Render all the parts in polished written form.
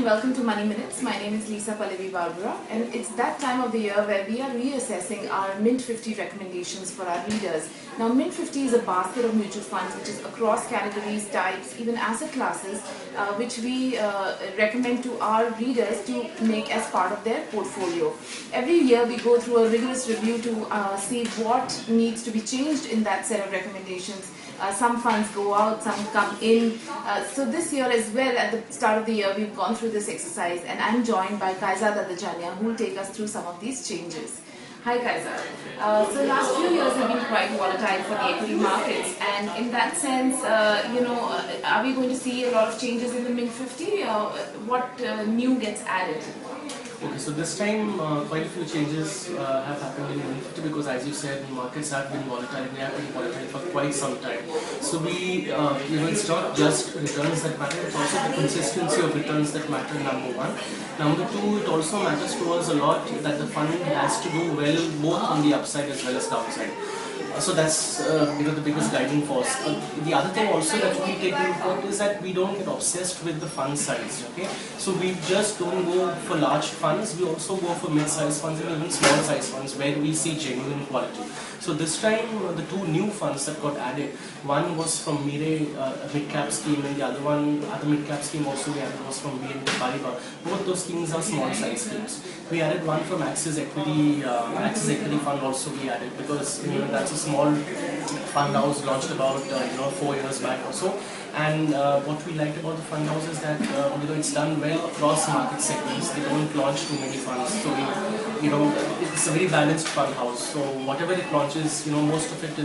welcome to Money Minutes. My name is Lisa Pallavi Barbara, and it's that time of the year where we are reassessing our Mint 50 recommendations for our readers. Now, Mint 50 is a basket of mutual funds which is across categories, types, even asset classes, which we recommend to our readers to make as part of their portfolio. Every year we go through a rigorous review to see what needs to be changed in that set of recommendations. Some funds go out, some come in. So this year as well, at the start of the year, we've gone through this exercise, and I'm joined by Kaizad Adajania, who will take us through some of these changes. Hi Kaizad. So last few years have been quite volatile for the equity markets, and in that sense, are we going to see a lot of changes in the Mint 50? What new gets added? Okay, so this time quite a few changes have happened in Mint 50 because, as you said, markets have been volatile. They have been volatile for quite some time. So we, it's not just returns that matter; it's also the consistency of returns that matter. Number one. Number two, it also matters to us a lot that the fund has to do well both on the upside as well as downside. So that's the biggest guiding force. The other thing also that we take into account is that we don't get obsessed with the fund size. Okay, so we just don't go for large funds. We also go for mid-size funds and even small-size funds where we see genuine quality. So this time, the two new funds that got added, one was from Mire, a mid-cap scheme, and the other mid-cap scheme also we added was from BNP Paribas. Both those schemes are small-size schemes. We added one from Axis Equity Fund also we added because that's a small fund house launched about 4 years back or so. And what we liked about the fund house is that it's done well across market segments. They don't launch too many funds, so it's a very balanced fund house. So whatever it launches, most of it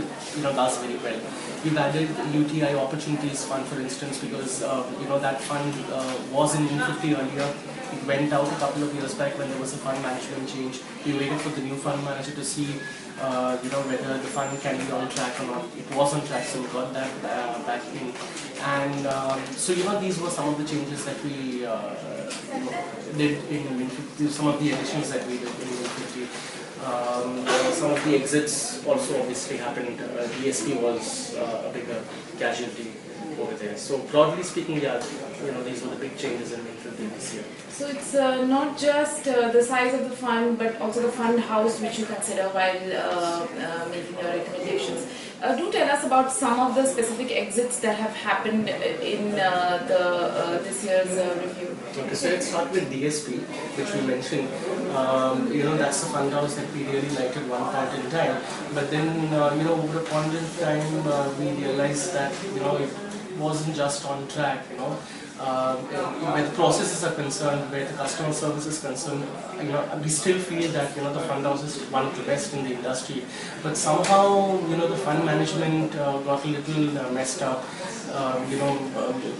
does very well. We've added UTI Opportunities Fund, for instance, because that fund was in Mint 50 earlier. It went out a couple of years back when there was a fund management change. We waited for the new fund manager to see whether the fund can be on track or not. It was on track, so we got that back in. And so these were some of the changes that we did in Mint 50, some of the additions that we did in Mint 50. Some of the exits also obviously happened. DSP was a bigger casualty over there. So broadly speaking, these were the big changes in Mint 50 this year. So it's not just the size of the fund, but also the fund house which you consider while making your recommendations. Do tell us about some of the specific exits that have happened in this year's review. Okay, so let's start with DSP, which we mentioned. That's the fund house that we really liked at one point in time. But then, over a point in time, we realized that it wasn't just on track. Where the processes are concerned, where the customer service is concerned, we still feel that the fund house is one of the best in the industry. But somehow, the fund management got a little messed up.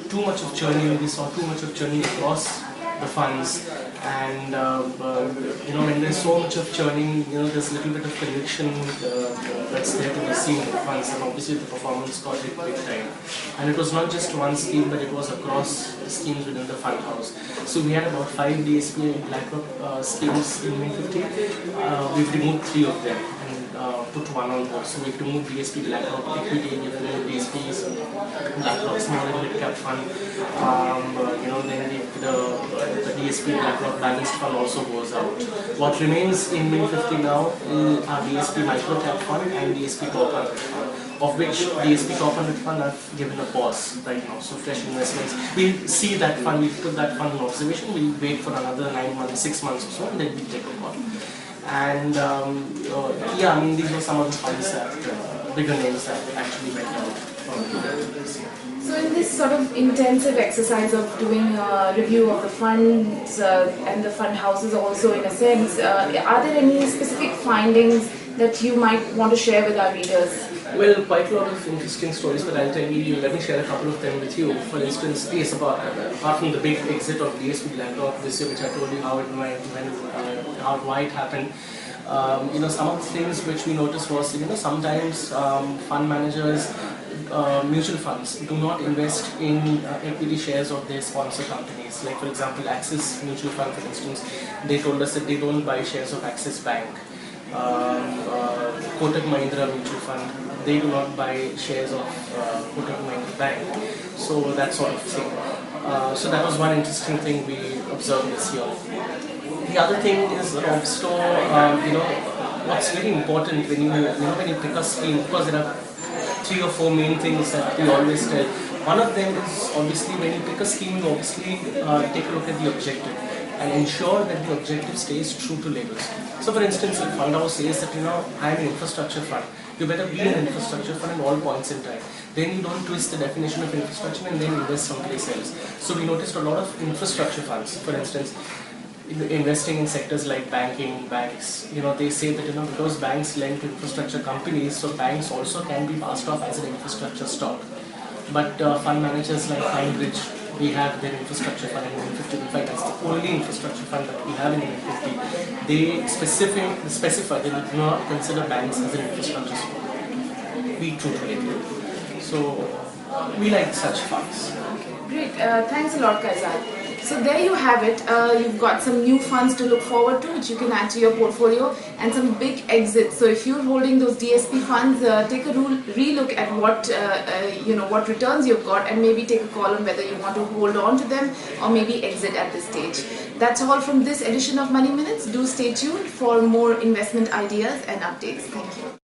Too much of churning. We saw too much of churning across the funds, and when there's so much of churning, there's a little bit of conviction that's there to be seen in the funds, and obviously the performance got hit big time. And it was not just one scheme, but it was across schemes within the fund house. So we had about 5 DSP and BlackRock schemes in Mint 50. We've removed 3 of them and put one on board. So we've removed DSP, BlackRock Equity, we've removed DSPs, BlackRock Small and Mid Cap Fund. Then the DSP BlackRock Balanced Fund also goes out. What remains in Mint 50 now are DSP Micro Cap Fund and DSP Top 100 Fund, of which DSP Top 100 Fund I've given a pause right now. So fresh investments, we'll see that fund, we'll put that fund in observation, we'll wait for another 9 months, 6 months or so, and then we'll take a call. And these were some of the funds that, bigger names that actually went out this year. So in this sort of intensive exercise of doing a review of the funds and the fund houses also, in a sense, are there any specific findings that you might want to share with our readers? Well, quite a lot of interesting stories, but I'll tell you, let me share a couple of them with you. For instance, apart from the big exit of DSP BlackRock this year, which I told you how it went, why it happened. Some of the things which we noticed was, sometimes fund managers, mutual funds do not invest in equity shares of their sponsor companies. Like for example, Axis Mutual Fund, for instance, they told us that they don't buy shares of Axis Bank. Kotak Mahindra Mutual Fund, they do not buy shares of Kotak Mahindra Bank. So that sort of thing. So that was one interesting thing we observed this year. The other thing is also, what's very important when you pick a scheme. Of course, there are 3 or 4 main things that we always tell. One of them is obviously when you pick a scheme, you obviously take a look at the objective and ensure that the objective stays true to labels. So for instance, if fund house says that I am an infrastructure fund, you better be an infrastructure fund at all points in time. Then you don't twist the definition of infrastructure and then invest someplace else. So we noticed a lot of infrastructure funds, for instance, investing in sectors like banking, banks, they say that because banks lend to infrastructure companies, so banks also can be passed off as an infrastructure stock. But fund managers like Finebridge, we have their infrastructure fund in Mint50. In fact, that's the only infrastructure fund that we have in Mint50. They specify that they do not consider banks as an infrastructure stock. Be true to it. So we like such funds. Great. Thanks a lot, Kaizad. So there you have it. You've got some new funds to look forward to, which you can add to your portfolio, and some big exits. So if you're holding those DSP funds, take a re-look at what returns you've got, and maybe take a call on whether you want to hold on to them or maybe exit at this stage. That's all from this edition of Money Minutes. Do stay tuned for more investment ideas and updates. Thank you.